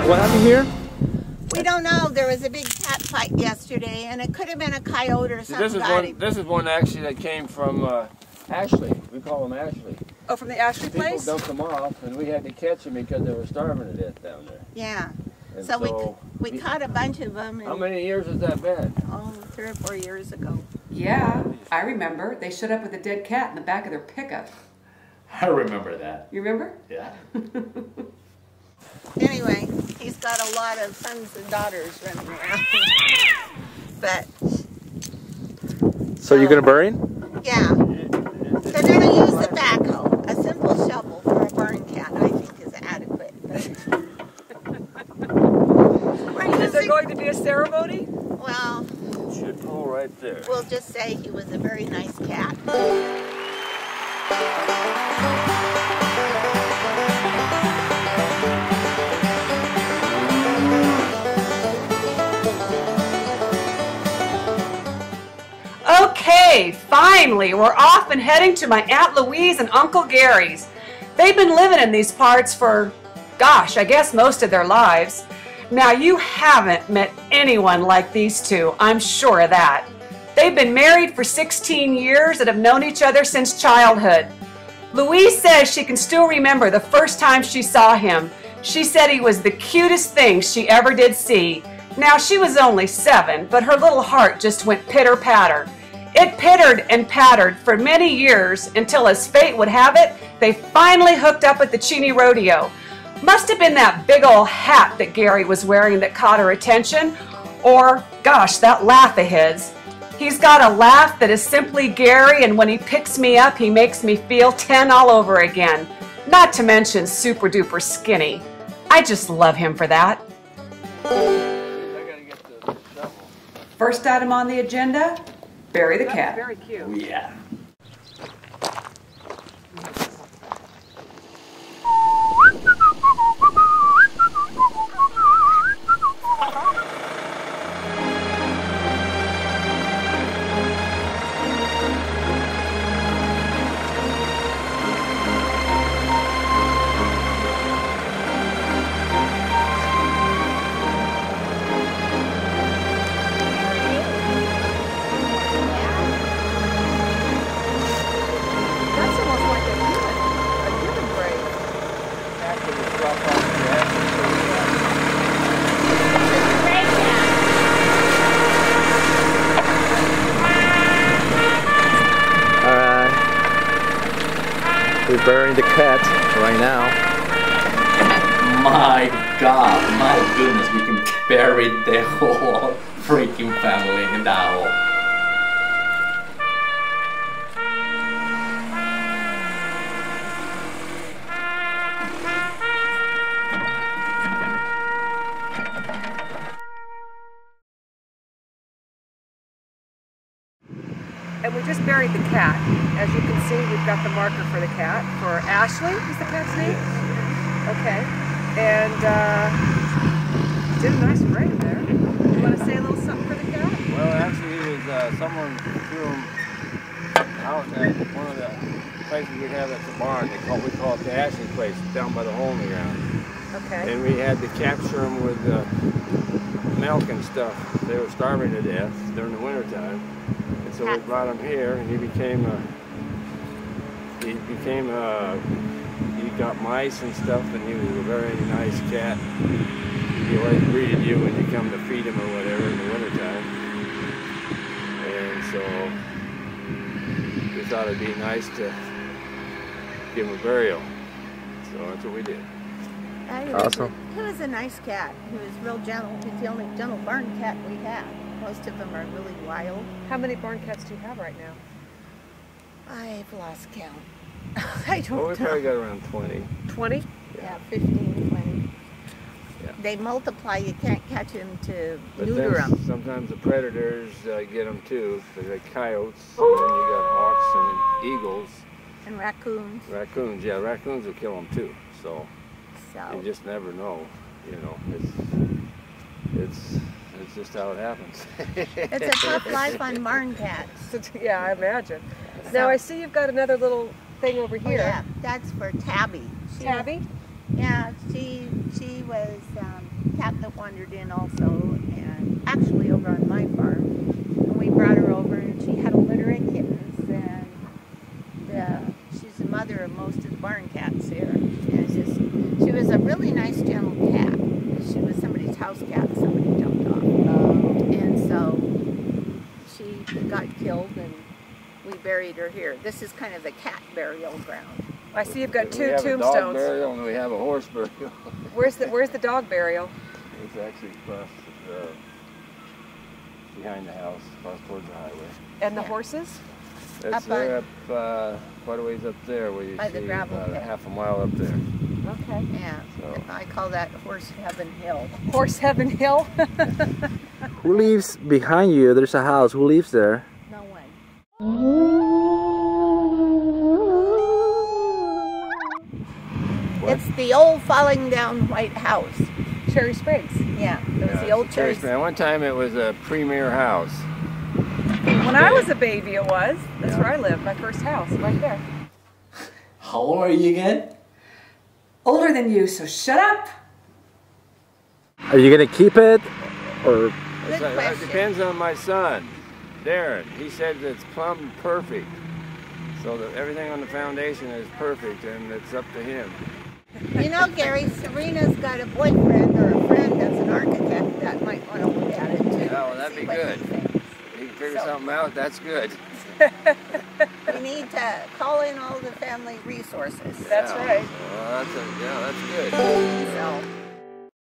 what happened here? We don't know. There was a big cat fight yesterday, and it could have been a coyote or something. This is one actually that came from Ashley. We call them Ashley. Oh, from the Ashley place? People dumped them off, and we had to catch them because they were starving to death down there. Yeah. And So we caught a bunch of them. How many years has that been? Oh, 3 or 4 years ago. Yeah, I remember. They showed up with a dead cat in the back of their pickup. I remember that. You remember? Yeah. Anyway, he's got a lot of sons and daughters running around. But So you're gonna bury him? yeah, they're going to use the backhoe. A simple shovel for a barn cat, I think, is adequate. Is there going to be a ceremony? Well, It should go right there. we'll just say he was a very nice cat. Okay, finally, we're off and heading to my Aunt Louise and Uncle Gary's. They've been living in these parts for, gosh, I guess most of their lives. Now, you haven't met anyone like these two, I'm sure of that. They've been married for 16 years and have known each other since childhood. Louise says she can still remember the first time she saw him. She said he was the cutest thing she ever did see. Now, she was only 7, but her little heart just went pitter-patter. It pittered and pattered for many years until, as fate would have it, they finally hooked up at the Cheney Rodeo. Must have been that big old hat that Gary was wearing that caught her attention, or, gosh, that laugh of his. He's got a laugh that is simply Gary, and when he picks me up, he makes me feel 10 all over again. Not to mention super duper skinny. I just love him for that. First item on the agenda, bury the cat. Very cute. Oh, yeah. We're burying the cat right now. My God, my goodness, we can bury the whole freaking family in that hole. And we just buried the cat. As you can see, we've got the marker for the cat, for Ashley, is the cat's name? Okay. And did a nice grave there. You want to say a little something for the cat? Well, actually, he was someone threw him out at one of the places we have at the barn. We call it the Ashley place, down by the hole in the ground. Okay. And we had to capture them with milk and stuff. They were starving to death during the wintertime. And so we brought him here, and he got mice and stuff, and he was a very nice cat. He always greeted you when you come to feed him or whatever in the wintertime. And so we thought it'd be nice to give him a burial. So that's what we did. Awesome. He was a nice cat. He was real gentle. He's the only gentle barn cat we have. Most of them are really wild. How many barn cats do you have right now? I've lost count. I don't Well, we know. probably got around 20. 20? Yeah, 15, 20. Yeah. They multiply. You can't catch them to But neuter then them. sometimes the predators get them too. There's like coyotes, and then you got hawks and eagles. And raccoons. Raccoons, yeah, raccoons will kill them too. So So. you just never know. You know, it's just how it happens. It's a tough life on barn cats. Yeah, I imagine. Now I see you've got another little thing over Oh, here. yeah, that's for Tabby. Tabby? Yeah, she was a cat that wandered in also, and actually over on my farm. And we brought her over, and she had a litter of kittens, and she's the mother of most of the barn cats here. And she was a really nice, gentle cat. She was somebody's house cat. Somebody jumped off, and so she got killed, and we buried her here. This is kind of the cat burial ground. I see you've got We two have a dog tombstones. burial and we have a horse burial. Where's the dog burial? It's actually across behind the house, across towards the highway. And the Yeah. horses? That's Up quite a ways up there where you By the see gravel about a pit. half a mile up there. Okay. Yeah, So- I call that Horse Heaven Hill. Horse Heaven Hill. Who lives behind you? There's a house. Who lives there? No one. It's the old falling down white house. Cherry Springs. Yeah, it was the Yeah, old Cherry Cherry. Springs. One time it was a premier house. When I was a baby, it was. That's Yeah. where I lived. My first house, right there. How old are you again? Older than you, so shut up. Are you gonna keep it, or Good That question. depends on my son, Darren. He said it's plumb perfect. So that everything on the foundation is perfect and it's up to him. You know, Gary, Serena's got a boyfriend or a friend that's an architect that might want to look at it too. Oh, well, that'd See be what good. he thinks. He can figure So- something out, that's good. We need to call in all the family resources. That's Yeah. right. Well, that's good. So.